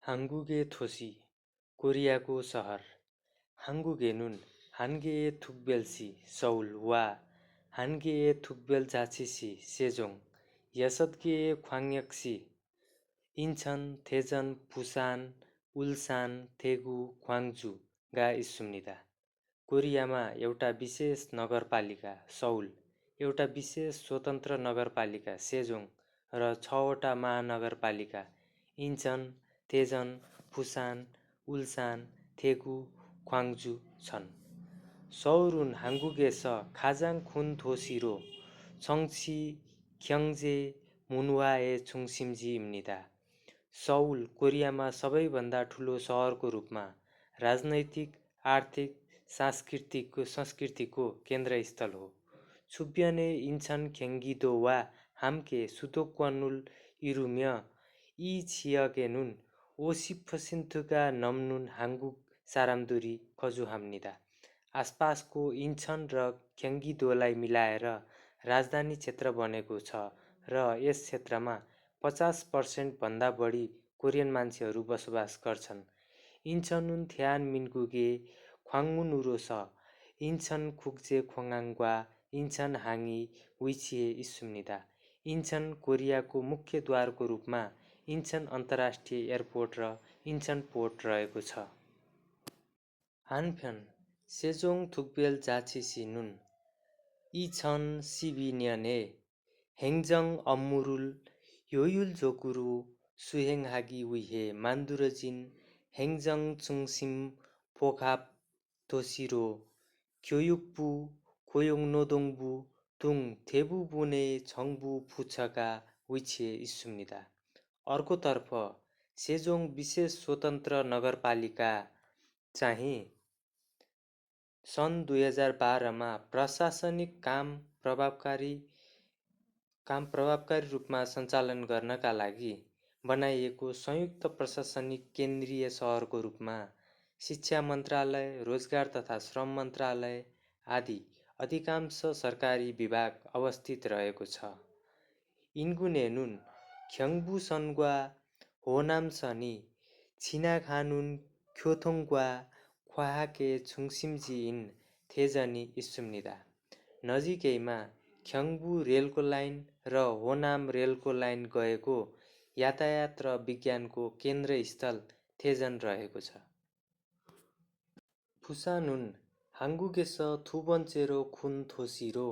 हाङ्गुगे थोसी कोरियाको सहर हाङ्गुगेनुन हान्गेए थुक्बेल्सी सौल वा हान्गेए थुक्बेल जाछिसी सेजोङ यसदगेए ख्वाङ्यक्सी इन्छन थेजन पुसान उल्सान थेगु ख्वाङ्जु गा इस्सुम्निदा। कोरियामा एउटा विशेष नगरपालिका सौल, एउटा विशेष स्वतन्त्र नगरपालिका सेजोङ र 6वटा महानगरपालिका इन्चन, तेजन, पुसान, उल्सान, थेगु, ख्वाङ्जु छन्। सौरुन हाङ्गुगे स खाजाङ खुन थोसिरो छङछी ख्यङ्जे मुनवाए छुङसिम्जी इम्निदा। सौल कोरियामा सबैभन्दा ठुलो सहरको रूपमा राजनैतिक, आर्थिक, संस्कृतिको केन्द्रस्थल हो। छुब्यने इन्छन ख्यङ्गिदो वा हाम्के सुतोक्वानुल इरुम्य इ छियगेनुन ओसिफसिन्थुगा नम्नुन हाङ्गुग सारामदुरी खजुहाम्निदा। आसपासको इन्छन र ख्यङ्गिदोलाई मिलाएर राजधानी क्षेत्र बनेको छ र यस क्षेत्रमा 50% भन्दा बढी कोरियन मान्छेहरू बसोबास गर्छन्। इन्छनुन थ्यान मिन्गुगे ख्वाङ्मुनुरो स इन्छन खुक्जे खोङाङ्ग्वा इन्छन हाङी विछिए इस्सुम्निदा। इन्छन कोरियाको मुख्य द्वारको रूपमा इन्छन अन्तर्राष्ट्रिय एयरपोर्ट र इन्छन पोर्ट रहेको छ। हानफ्यन सेजोङ थुक्बेल जाछिसी नुन इछन सिबिन्यने हेङ्जङ अम्मुरुल योयुल जोकुरु सुहेङहागी विहे मान्दुरजिन हेङ्जङ चुङसिम पोखाप थोसिरो क्योयुक्पु कोयोङनोदोङबु तुङ थेबुबुने छङ्बु फुछका विछिए इस्सुम्निदा। अर्कोतर्फ सेजोङ विशेष स्वतन्त्र नगरपालिका चाहिँ सन् 2012मा प्रशासनिक काम प्रभावकारी रूपमा सञ्चालन गर्नका लागि बनाइएको संयुक्त प्रशासनिक केन्द्रीय सहरको रूपमा शिक्षा मन्त्रालय, रोजगार तथा श्रम मन्त्रालय आदि अधिकांश सरकारी विभाग अवस्थित रहेको छ। इन्गुनेनुन ख्यङ्बुसन्ग्वा होनामसनी छिनाखानुन ख्योथोङ्ग्वा ख्वाहाके छुङसिम्जी इन थेजनी इस्सुम्निदा। नजिकैमा ख्यङ्बु रेलको लाइन र होनाम रेलको लाइन गएको यातायात र विज्ञानको केन्द्रस्थल थेजन रहेको छ। पुसानुन हाङ्गुगेस थुबन्चेरो खुन थोसिरो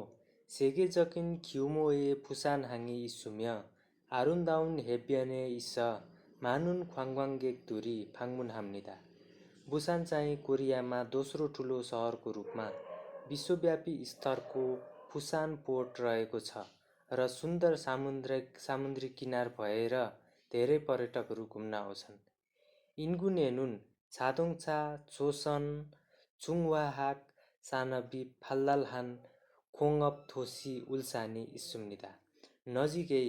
सेगेजकिन ख्युमोए पुसान हाङी इस्सुम्य आरुन्दाउन हेब्यने इस मानुन ख्वाङ्ग्वाङ्गेक दुरी फाङ्मुन हाम्निदा। बुसान चाहिँ कोरियामा दोस्रो ठुलो सहरको रूपमा विश्वव्यापी स्तरको पुसान पोर्ट रहेको छ र सुन्दर सामुद्रिक किनार भएर धेरै पर्यटकहरू घुम्न आउँछन्। इन्गुनेनुन छादोङछा चोसन चुङवाहाक सानबी फाल्लाल्हान खोङअप थोसी उल्सानी इस्सुम्निदा। नजिकै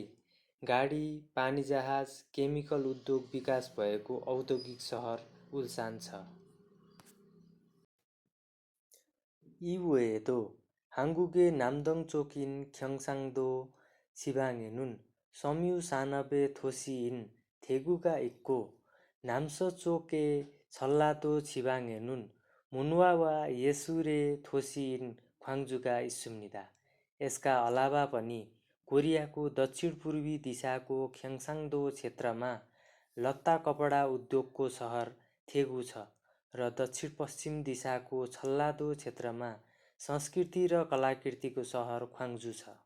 गाडी, पानीजहाज, केमिकल उद्योग विकास भएको औद्योगिक सहर उल्सान छ। इवोएदो हाङ्गुगे नाम्दङचोकिन ख्यङ्साङ्दो छिबाङेनुन सम्यु सानबे थोसी इन थेगुगा इक्को नाम्सचोके छल्लादो छिबाङेनुन मुनवा वा येसुरे थोसी इन ख्वाङ्जुगा इस्सुम्निदा। यसका अलावा पनि कोरियाको दक्षिणपूर्वी दिशाको ख्यङ्साङ्दो क्षेत्रमा लत्ता कपडा उद्योगको सहर थेगु छ र दक्षिणपश्चिम दिशाको छल्लादो क्षेत्रमा संस्कृति र कलाकृतिको सहर ख्वाङ्जु छ।